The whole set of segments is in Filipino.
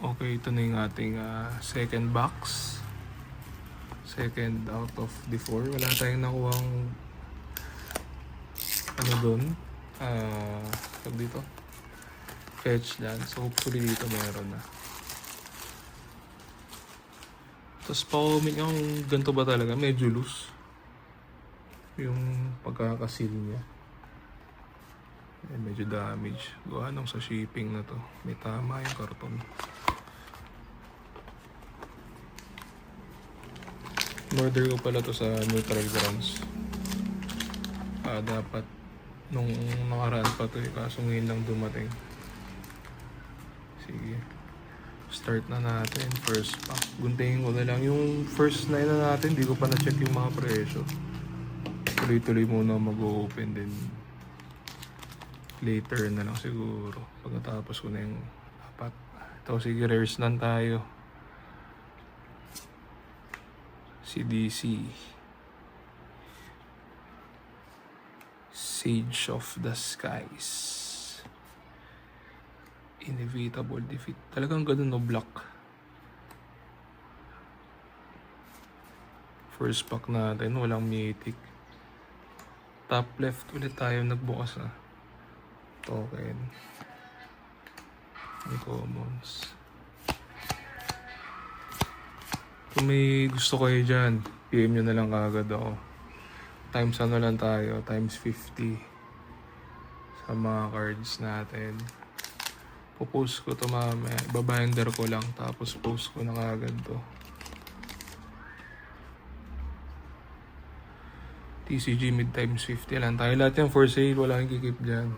Okay, ito na yung ating second box. Second out of the 4. Wala tayong nakuhang ano dun. Tag dito. Fetch land. So hopefully dito meron na. Tapos pa-comment nyo kung ganito ba talaga. Medyo loose. Yung pagkakasil niya. Medyo damage. Gawa nung sa shipping na to. May tama yung karton. Order ko pala to sa Neutral Grounds. Dapat nung nakaraan pa to kaso ngayon lang dumating. Sige. Start na natin. First pack. Guntingin ko na lang. Yung first 9 na natin, di ko pa na-check yung mga presyo. Tuloy-tuloy muna mag-open din. Later na lang siguro. Pagkatapos ko na yung apat. Ito, sige, rares lang tayo. CDC. Sage of the Skies. Inevitable Defeat. Talagang ganun no, block. First pack natin, walang mythic. Top left ulit tayo nagbukas na. Token. May commons. Kung may gusto kayo dyan, PM nyo na lang kagad ako. Times ano lang tayo, times 50 sa mga cards natin. Popost ko to mamaya, babinder ko lang tapos post ko na kagad to. TCG mid times 50 lang tayo. Lahat yan for sale, wala kang kikip dyan.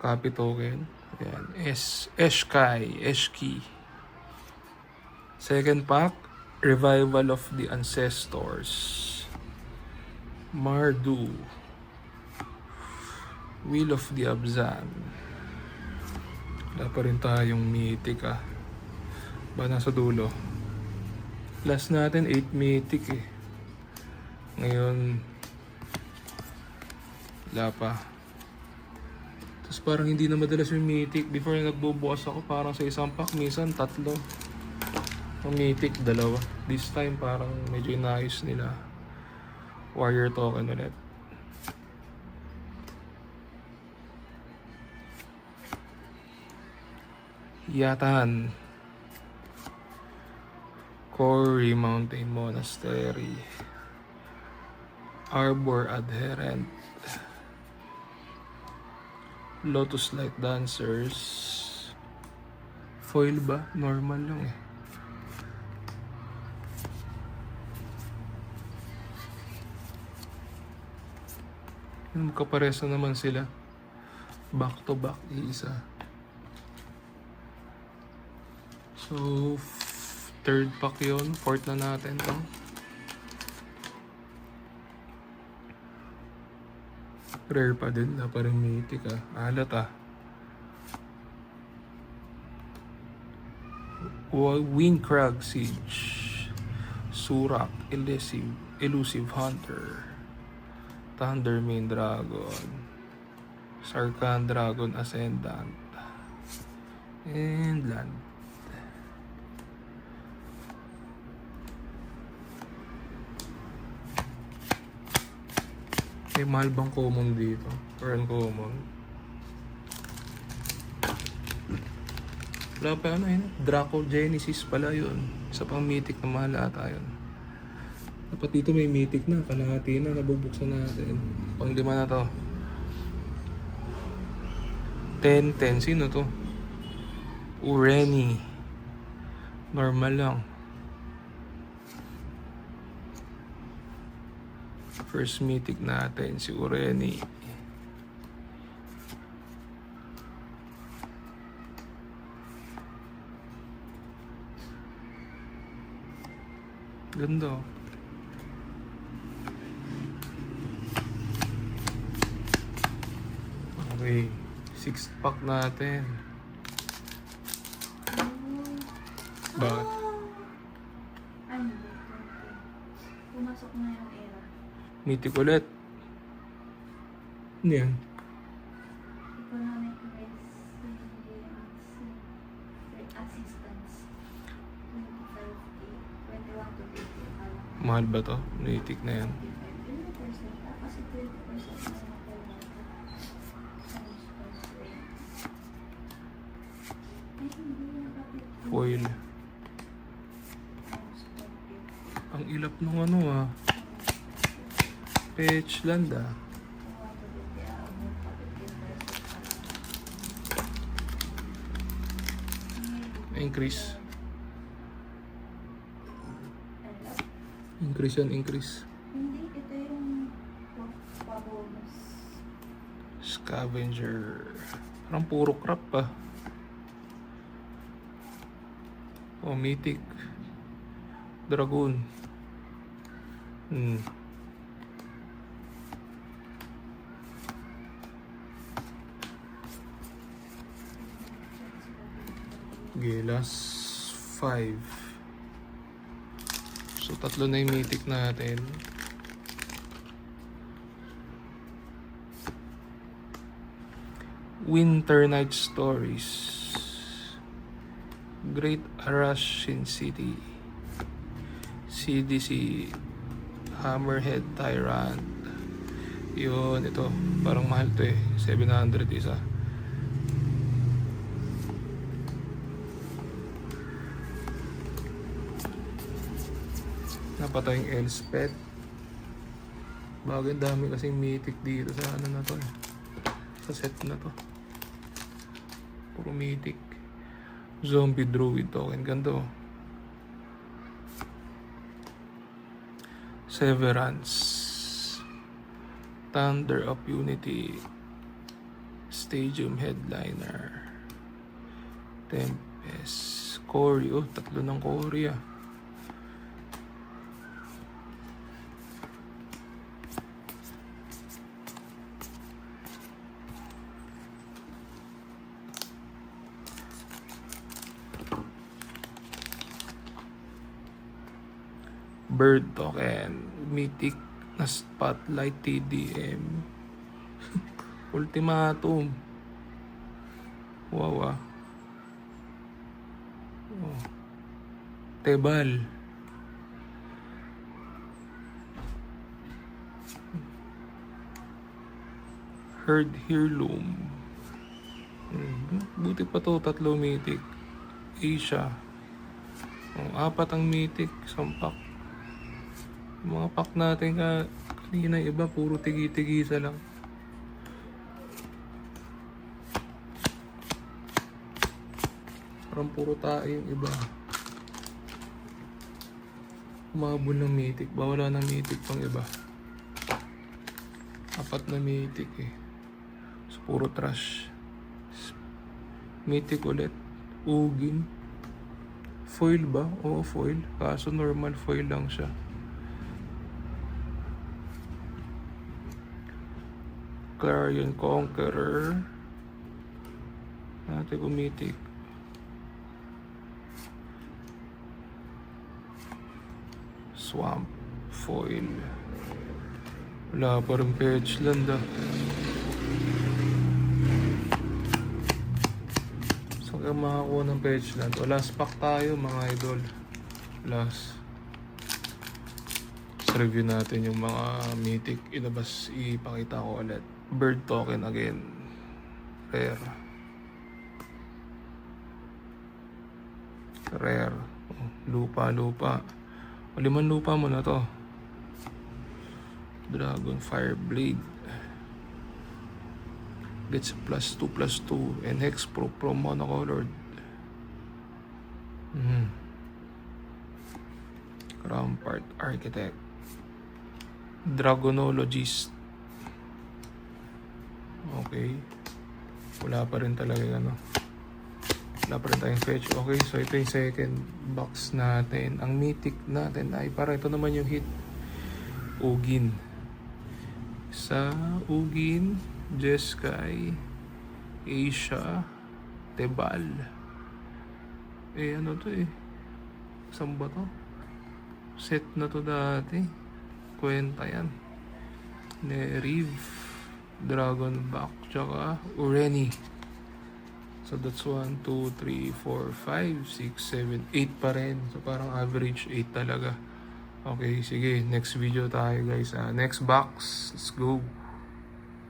Copy token. Ayan. Eshki. Second pack, Revival of the Ancestors. Mardu. Wheel of the Abzan. Wala pa rin tayong mythic ba nasa dulo? Last natin 8 mythic eh. Ngayon wala pa. Tapos parang hindi na madalas yung mythic. Before nagbubukas ako parang sa isang pack minsan 3. Ang mythic 2. This time parang medyo inayos nila. Warrior token ulit. Yatan. Quarry Mountain Monastery. Arbor Adherent. Lotus Light Dancers. Foil ba? Normal lang eh. Magkapareso naman sila. Back to back isa. So, third pack yun. Fourth na natin to. Rare pa din. Na parang mythic Alat Wingcrag Siege. Surak. Elusive Hunter. Thunder Main Dragon. Sarkhan Dragon Ascendant. And land. May mahal bang common dito? Or uncommon? Wala pa Draco Genesis pala yun. Isa pang mythic na mahal ata yun. Dapat dito may mythic na. Kalahati na. Nabubuksan natin. Pang 5 na to. 10. Sino to? Ureni. Normal lang. First mythic natin si Ureni. Ganda. Okay. 6th pack natin. Bakit? Ano? Pumasok na yung era. Mythic ulit. Ano yan? assistance. 25K. 21 to 50 akala ko. Mahal ba to? Mythic na yan. 20% pa. Kasi 20% na yung nakuha ko. Times per square. Ay, hindi na ba 50? Foil. Times per 50. Ang ilap nung ano ah. Peachland ah. Increase. Increase yan, increase. Hindi, ito yung pa-bonus. Scavenger. Parang puro crap pa. Oh, mythic. Dragoon. Okay, last 5. So, tatlo na yung mythic natin. Winter Night Stories. Great Russian City. CDC. Hammerhead Tyrant. Yun, ito. Parang mahal to eh. 700 isa. Napatay yung Elspeth. Bagay, dami kasing mythic dito sa ano na to eh. Sa set na to. Puro mythic. Zombie Druid token. Ganda oh. Severance. Thunder of Unity. Stadium Headliner. Tempest. Cory. Oh, tatlo ng Cory ah. Bird token, mythic na spotlight TDM. Ultimatum. Wow ah. Oh. Tebal. Herd Heirloom. Buti pa to, tatlo mythic. Asia. Oh, 4 ang mythic, sampak. Mga pack natin kanina iba puro tigi-tigisa lang. Parang puro tayo yung iba. Umabol ng mythic. Wala ng mythic pang iba. 4 na mythic eh. So, puro trash. Mythic ulit. Ugin. Foil ba? Oo, foil. Kaso normal foil lang siya. Clarion Conqueror. Natin kung mythic. Swamp. Foil. Wala pa rin Peachland ah. Saan ka makakuha ng Peachland? O last pack tayo mga idol. Last. Let's review natin yung mga mythic. Ilabas, ipakita ko ulit. Bird token again. Rare. Rare. Oh, lupa. O, 5 lupa mo na to. Dragon Fire Blade. Gets +2/+2 and Hex Pro monocolored. Rampart Architect. Dragonologist. Okay. Wala pa rin talaga yung ano. Wala pa rin tayong fetch. Okay, so ito yung second box natin. Ang mythic natin ay para ito naman yung hit. Ugin. Sa Ugin, Jeskai, Asia, Tebal. Eh ano to eh? Saan ba to? Set na to dati. Kwenta yan. Neriv, Dragonback, tsaka Ureni. So that's 1, 2, 3, 4, 5, 6, 7, 8 pa rin. So parang average 8 talaga. Okay, sige. Next video tayo guys. Next box. Let's go.